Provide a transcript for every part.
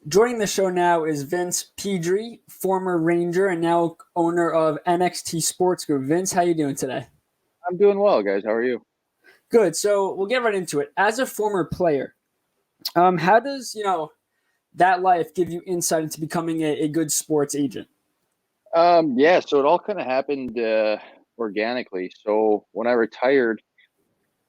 Joining the show now is Vince Pedrie, former Ranger and now owner of NXT Sports Group. Vince, how you doing today? I'm doing well, guys. How are you? Good. So we'll get right into it. As a former player, how does that life give you insight into becoming a good sports agent? Yeah, so it all kind of happened organically. So when I retired,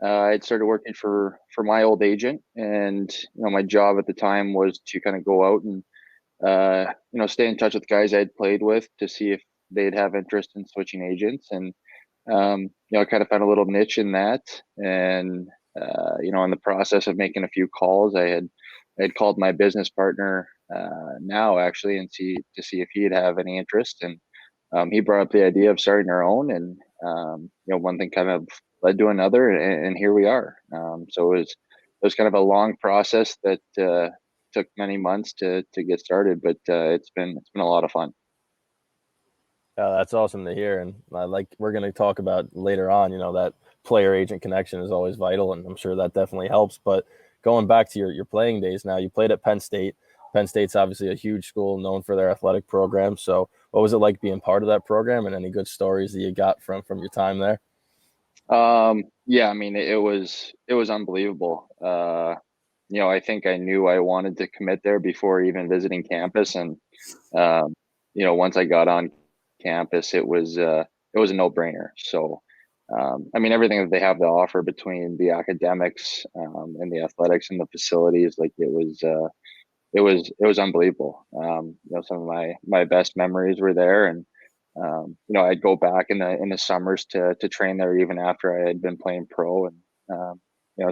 I had started working for my old agent, and my job at the time was to kind of go out and stay in touch with guys I'd played with to see if they'd have interest in switching agents, and I kind of found a little niche in that, and in the process of making a few calls, I had called my business partner now actually and see if he'd have any interest, and he brought up the idea of starting our own, and one thing kind of led to another, and here we are. So it was kind of a long process that took many months to get started, but it's been a lot of fun. That's awesome to hear, and we're going to talk about later on. That player agent connection is always vital, and I'm sure that definitely helps. But going back to your playing days, now you played at Penn State. Penn State's obviously a huge school known for their athletic program. So, what was it like being part of that program, and any good stories that you got from your time there? Yeah, I mean, it was unbelievable. I think I knew I wanted to commit there before even visiting campus, and once I got on campus, it was a no-brainer. So, I mean, everything that they have to offer between the academics and the athletics and the facilities, like it was unbelievable. Some of my best memories were there, and I'd go back in the summers to train there even after I had been playing pro, and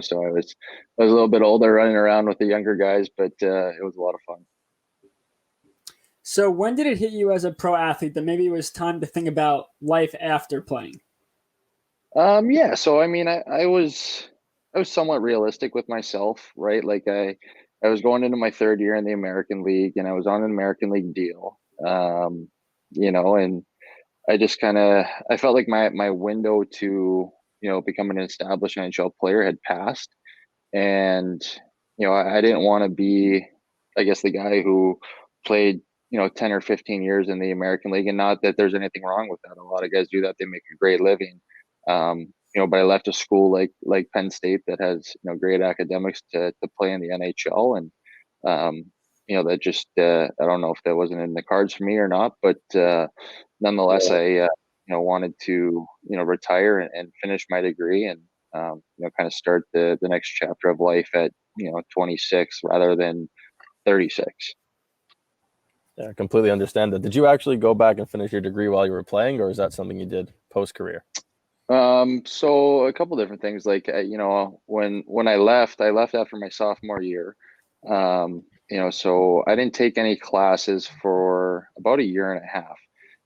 so I was a little bit older running around with the younger guys, but it was a lot of fun. So when did it hit you as a pro athlete that maybe it was time to think about life after playing? Yeah, so I mean, I was somewhat realistic with myself, right? Like I was going into my third year in the American League, and I was on an American League deal. And I just I felt like my window to become an established NHL player had passed, and I didn't want to be, I guess, the guy who played 10 or 15 years in the American League, and not that there's anything wrong with that. A lot of guys do that; they make a great living. But I left a school like Penn State that has great academics to play in the NHL, and that just I don't know if that wasn't in the cards for me or not, but nonetheless, I wanted to retire and finish my degree, and kind of start the next chapter of life at 26 rather than 36. Yeah, I completely understand that. Did you actually go back and finish your degree while you were playing, or is that something you did post-career? So a couple different things. Like when I left after my sophomore year. So I didn't take any classes for about a year and a half.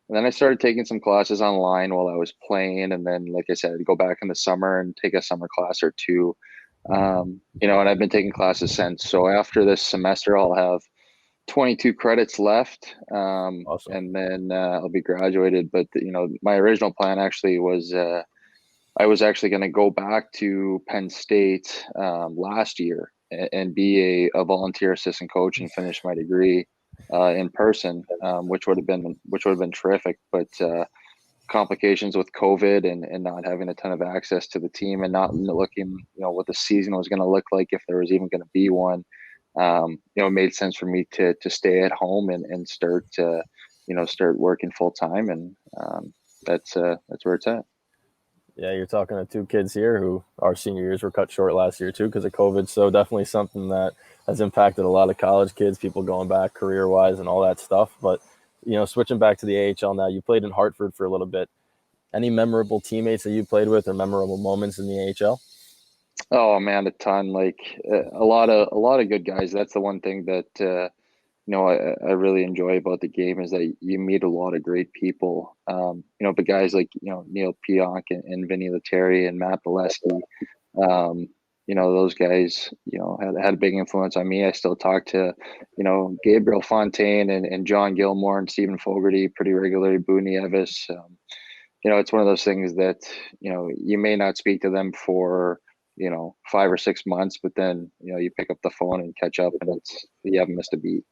And then I started taking some classes online while I was playing. And then, like I said, I'd go back in the summer and take a summer class or two. And I've been taking classes since. So after this semester, I'll have 22 credits left. Awesome. And then I'll be graduated. But, my original plan actually was I was actually going to go back to Penn State last year and be a volunteer assistant coach and finish my degree in person, which would have been terrific. But complications with COVID and not having a ton of access to the team and not looking, what the season was going to look like if there was even going to be one. It made sense for me to stay at home and start start working full time, and that's where it's at. Yeah, you're talking to two kids here who our senior years were cut short last year too because of COVID. So definitely something that has impacted a lot of college kids, people going back career-wise and all that stuff. But, switching back to the AHL now, you played in Hartford for a little bit. Any memorable teammates that you played with or memorable moments in the AHL? Oh man, a ton. Like a lot of good guys. That's the one thing that I really enjoy about the game is that you meet a lot of great people. But guys like Neil Pionk and Vinny Lettieri and Matt Bolesky, those guys had a big influence on me. I still talk to Gabriel Fontaine and John Gilmore and Stephen Fogarty pretty regularly. Boo Nieves. It's one of those things that you may not speak to them for 5 or 6 months, but then you pick up the phone and catch up, and you haven't missed a beat.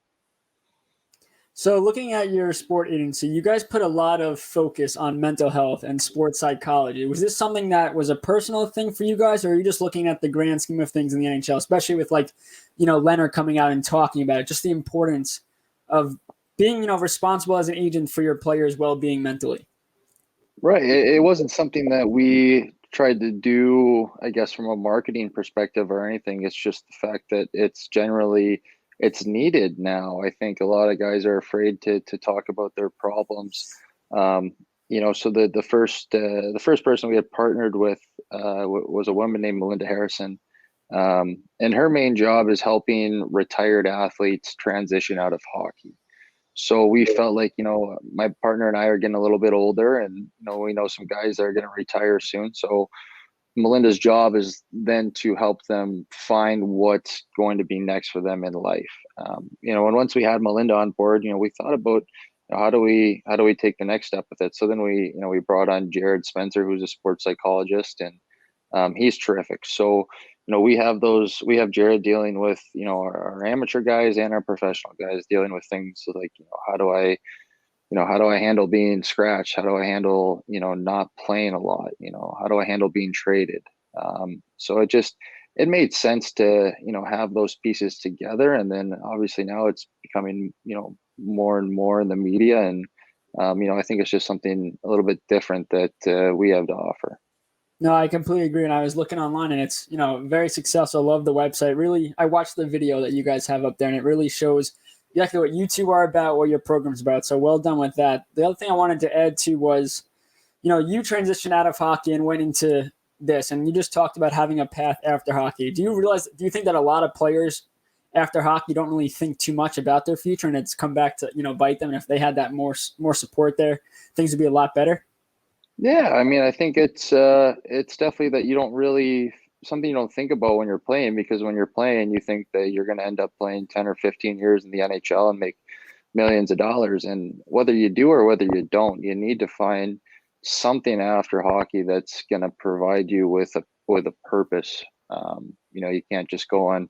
So, looking at your sport agency, you guys put a lot of focus on mental health and sports psychology. Was this something that was a personal thing for you guys, or are you just looking at the grand scheme of things in the NHL, especially with Leonard coming out and talking about it, just the importance of being, responsible as an agent for your players' well-being mentally? Right. It wasn't something that we tried to do, I guess, from a marketing perspective or anything. It's just the fact that it's needed now. I think a lot of guys are afraid to talk about their problems. So the first person we had partnered with was a woman named Melinda Harrison. And her main job is helping retired athletes transition out of hockey. So we felt like, my partner and I are getting a little bit older, and, we know some guys that are going to retire soon. So Melinda's job is then to help them find what's going to be next for them in life. And once we had Melinda on board, we thought about how do we take the next step with it. So then we brought on Jared Spencer, who's a sports psychologist, and he's terrific. So we have Jared dealing with our amateur guys and our professional guys dealing with things like how do I handle being scratched? How do I handle, not playing a lot? How do I handle being traded? So it made sense to, have those pieces together. And then obviously now it's becoming, more and more in the media. And, I think it's just something a little bit different that we have to offer. No, I completely agree. And I was looking online and it's, very successful. I love the website. Really, I watched the video that you guys have up there and it really shows exactly what you two are about, what your program's about. So well done with that. The other thing I wanted to add to was, you transitioned out of hockey and went into this, and you just talked about having a path after hockey. Do you think that a lot of players after hockey don't really think too much about their future and it's come back to, bite them? And if they had that more support there, things would be a lot better? Yeah, I mean, I think it's definitely that something you don't think about when you're playing, because when you're playing, you think that you're going to end up playing 10 or 15 years in the NHL and make millions of dollars. And whether you do or whether you don't, you need to find something after hockey that's going to provide you with a purpose. You can't just go on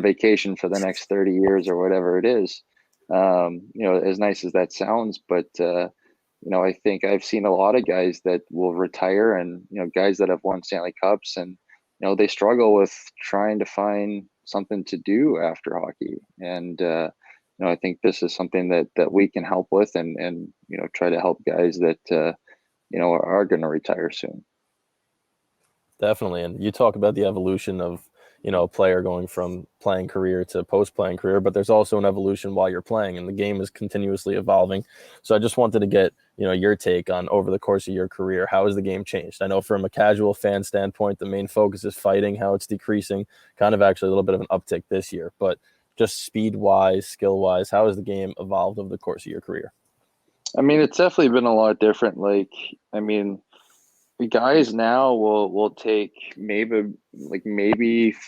vacation for the next 30 years or whatever it is. As nice as that sounds, but I think I've seen a lot of guys that will retire, and guys that have won Stanley Cups, and they struggle with trying to find something to do after hockey. And I think this is something that we can help with, and try to help guys that are going to retire soon. Definitely. And you talk about the evolution of, a player going from playing career to post-playing career, but there's also an evolution while you're playing, and the game is continuously evolving. So I just wanted to get, your take on, over the course of your career, how has the game changed? I know from a casual fan standpoint, the main focus is fighting, how it's decreasing, kind of actually a little bit of an uptick this year, but just speed-wise, skill-wise, how has the game evolved over the course of your career? I mean, it's definitely been a lot different. The guys now will take maybe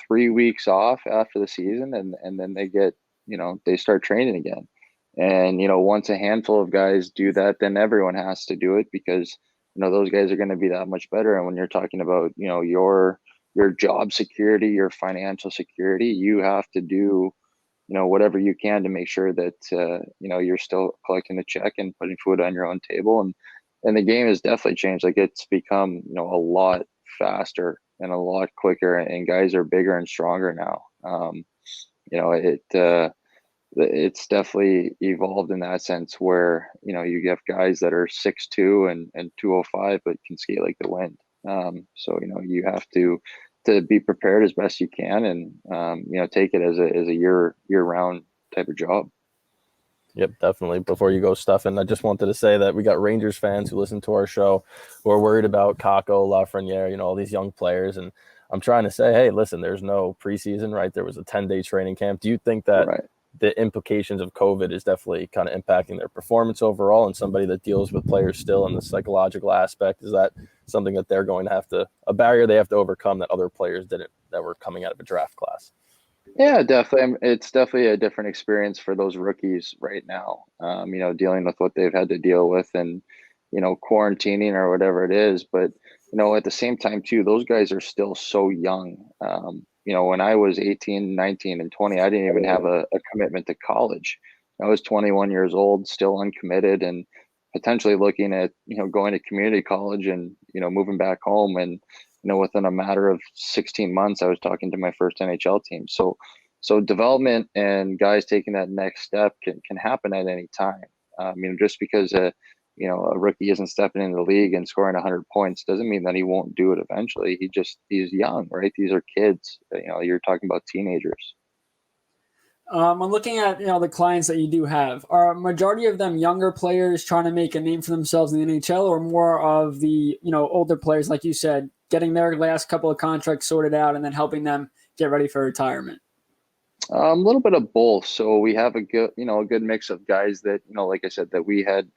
3 weeks off after the season, and then they start training again. And once a handful of guys do that, then everyone has to do it, because those guys are going to be that much better. And when you're talking about your job security, your financial security, you have to do whatever you can to make sure that you're still collecting the check and putting food on your own table. And the game has definitely changed. Like, it's become a lot faster and a lot quicker, and guys are bigger and stronger now. It's definitely evolved in that sense, where you have guys that are 6'2" and 205 but can skate like the wind. So you have to be prepared as best you can, and take it as a year round type of job. Yep, definitely. Before you go, Stefan, I just wanted to say that we got Rangers fans who listen to our show who are worried about Kakko, Lafreniere, all these young players. And I'm trying to say, hey, listen, there's no preseason, right? There was a 10-day training camp. Do you think that the implications of COVID is definitely kind of impacting their performance overall, and somebody that deals with players still in the psychological aspect, is that something that they're going to have to, a barrier they have to overcome that other players didn't, that were coming out of a draft class? Yeah, definitely. It's definitely a different experience for those rookies right now, dealing with what they've had to deal with, and, quarantining or whatever it is. But, at the same time too, those guys are still so young. When I was 18, 19 and 20, I didn't even have a commitment to college. I was 21 years old, still uncommitted, and potentially looking at, going to community college and, moving back home. And, within a matter of 16 months, I was talking to my first NHL team. So development and guys taking that next step can happen at any time. Just because a rookie isn't stepping into the league and scoring 100 points doesn't mean that he won't do it eventually. He's young, right? These are kids. You're talking about teenagers. I'm looking at the clients that you do have. Are a majority of them younger players trying to make a name for themselves in the NHL, or more of the older players, like you said, getting their last couple of contracts sorted out and then helping them get ready for retirement? A little bit of both. So we have a good mix of guys that, like I said, that we had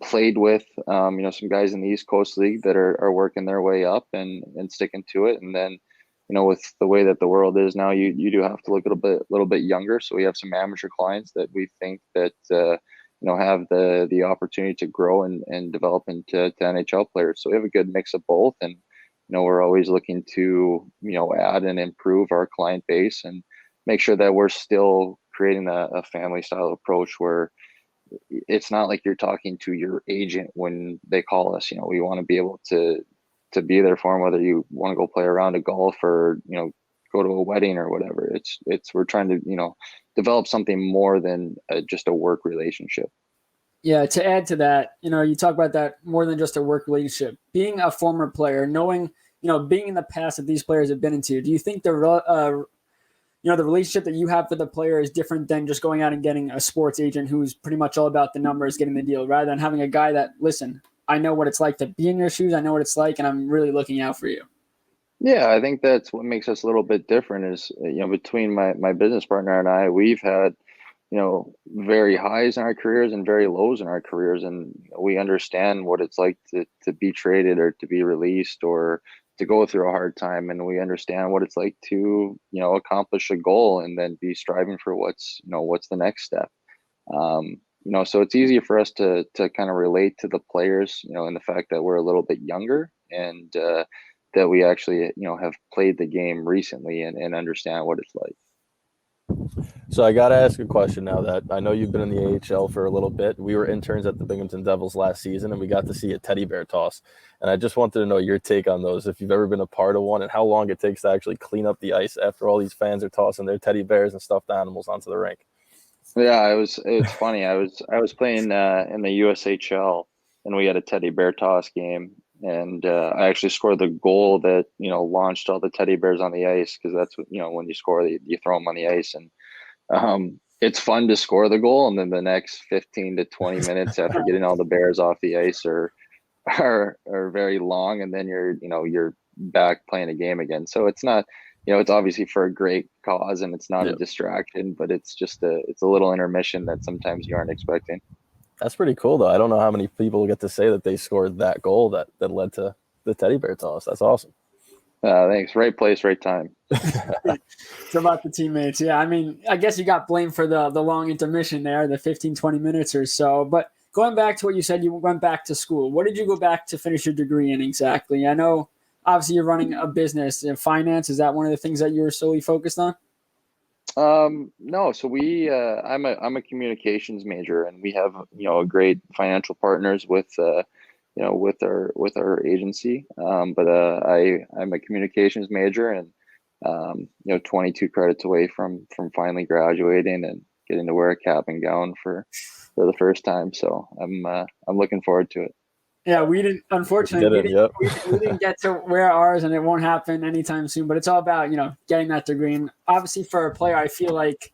played with, some guys in the East Coast League that are working their way up and sticking to it. And then, with the way that the world is now, you do have to look a little bit younger. So we have some amateur clients that we think that, have the opportunity to grow and develop into NHL players. So we have a good mix of both. And, we're always looking to, add and improve our client base and make sure that we're still creating a family style approach where it's not like you're talking to your agent when they call us. We want to be able to be there for them, whether you want to go play a round of golf or, go to a wedding or whatever. We're trying to, develop something more than just a work relationship. Yeah, to add to that, you talk about that more than just a work relationship. Being a former player, knowing, being in the past that these players have been into, do you think the relationship that you have for the player is different than just going out and getting a sports agent who's pretty much all about the numbers, getting the deal, rather than having a guy that, listen, I know what it's like to be in your shoes. I know what it's like, and I'm really looking out for you. Yeah, I think that's what makes us a little bit different is, between my business partner and I, we've had, very highs in our careers and very lows in our careers. And we understand what it's like to be traded or to be released or to go through a hard time. And we understand what it's like to, accomplish a goal and then be striving for what's the next step. So it's easier for us to kind of relate to the players, in the fact that we're a little bit younger and that we actually, have played the game recently and understand what it's like. So I got to ask a question now that I know you've been in the AHL for a little bit. We were interns at the Binghamton Devils last season, and we got to see a teddy bear toss. And I just wanted to know your take on those, if you've ever been a part of one, and how long it takes to actually clean up the ice after all these fans are tossing their teddy bears and stuffed animals onto the rink. Yeah, it's funny. I was playing in the USHL, and we had a teddy bear toss game, and I actually scored the goal that launched all the teddy bears on the ice, because that's what when you score, you throw them on the ice. And it's fun to score the goal, and then the next 15 to 20 minutes after getting all the bears off the ice are very long, and then you're back playing a game again. So it's not, it's obviously for a great cause and it's not a distraction, but it's just it's a little intermission that sometimes you aren't expecting. That's pretty cool, though. I don't know how many people get to say that they scored that goal that led to the teddy bear toss. That's awesome. Thanks. Right place, right time. It's about the teammates. Yeah, I mean, I guess you got blamed for the long intermission there, the 15, 20 minutes or so. But going back to what you said, you went back to school. What did you go back to finish your degree in exactly? I know, obviously, you're running a business in finance. Is that one of the things that you're solely focused on? No. So I'm a communications major, and we have, great financial partners with with our agency. But I'm a communications major, and 22 credits away from finally graduating and getting to wear a cap and gown for the first time. So I'm looking forward to it. Yeah, we didn't. Unfortunately, we didn't get to wear ours, and it won't happen anytime soon. But it's all about getting that degree. And obviously, for a player, I feel like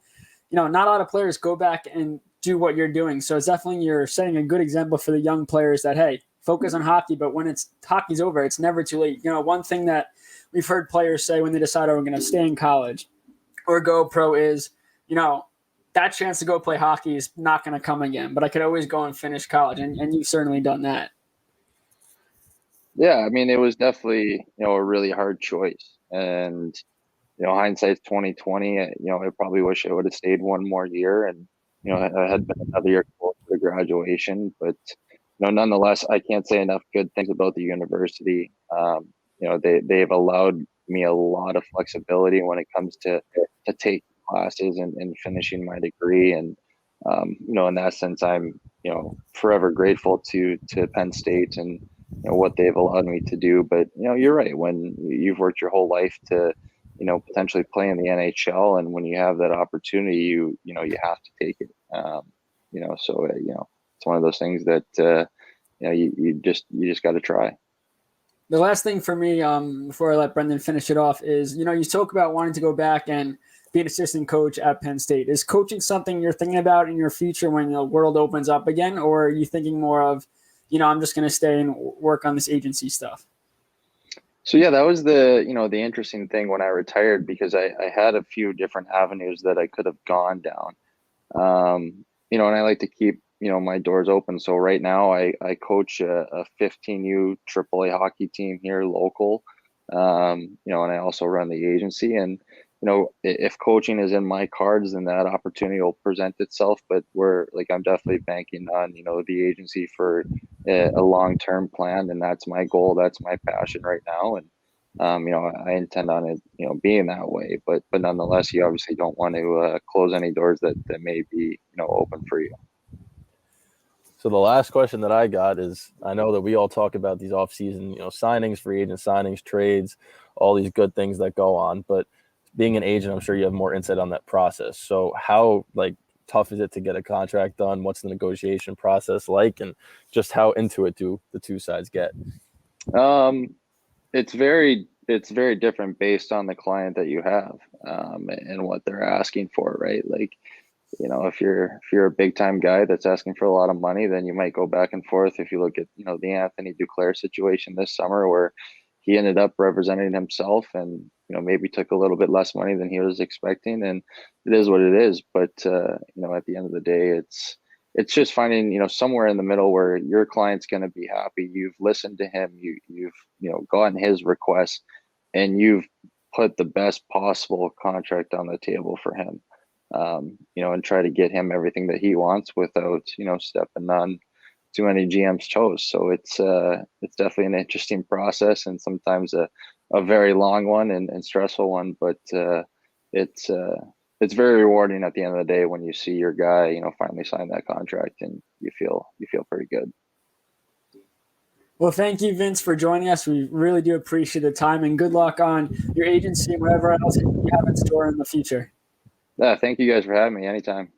not a lot of players go back and do what you're doing. So it's definitely you're setting a good example for the young players that hey, focus on hockey. But when hockey's over, it's never too late. One thing that we've heard players say when they decide, oh, we're going to stay in college or go pro is, that chance to go play hockey is not going to come again. But I could always go and finish college, and you've certainly done that. Yeah, I mean, it was definitely, a really hard choice. And, hindsight's 2020. I probably wish I would have stayed one more year and, I had been another year closer to graduation. But, nonetheless, I can't say enough good things about the university. They've allowed me a lot of flexibility when it comes to take classes and finishing my degree. And, In that sense, I'm forever grateful to Penn State and what they've allowed me to do. But you're right. When you've worked your whole life to potentially play in the NHL, and when you have that opportunity, you have to take it. So it's one of those things that you just got to try. The last thing for me, before I let Brendan finish it off, is you talk about wanting to go back and be an assistant coach at Penn State. Is coaching something you're thinking about in your future when the world opens up again, or are you thinking more of, I'm just going to stay and work on this agency stuff? So yeah, that was the interesting thing when I retired, because I had a few different avenues that I could have gone down. And I like to keep my doors open. So right now I coach a 15U AAA hockey team here local. And I also run the agency, and if coaching is in my cards, then that opportunity will present itself. But I'm definitely banking on the agency for a long-term plan, and that's my goal. That's my passion right now, and I intend on it being that way. But nonetheless, you obviously don't want to close any doors that may be open for you. So the last question that I got is, I know that we all talk about these off-season, signings, free agent signings, trades, all these good things that go on. But being an agent, I'm sure you have more insight on that process. So how tough is it to get a contract done? What's the negotiation process like, and just how into it do the two sides get? It's very different based on the client that you have, and what they're asking for, right? If you're a big time guy that's asking for a lot of money, then you might go back and forth. If you look at the Anthony Duclair situation this summer, where he ended up representing himself and maybe took a little bit less money than he was expecting, and it is what it is. But at the end of the day, it's just finding somewhere in the middle where your client's going to be happy. You've listened to him, you've gotten his requests, and you've put the best possible contract on the table for him. And try to get him everything that he wants without, stepping on too many GM's toes. So it's definitely an interesting process, and sometimes a very long one and stressful one, but it's very rewarding at the end of the day when you see your guy, finally sign that contract, and you feel pretty good. Well, thank you, Vince, for joining us. We really do appreciate the time, and good luck on your agency and whatever else you have in store in the future. Yeah, thank you guys for having me anytime.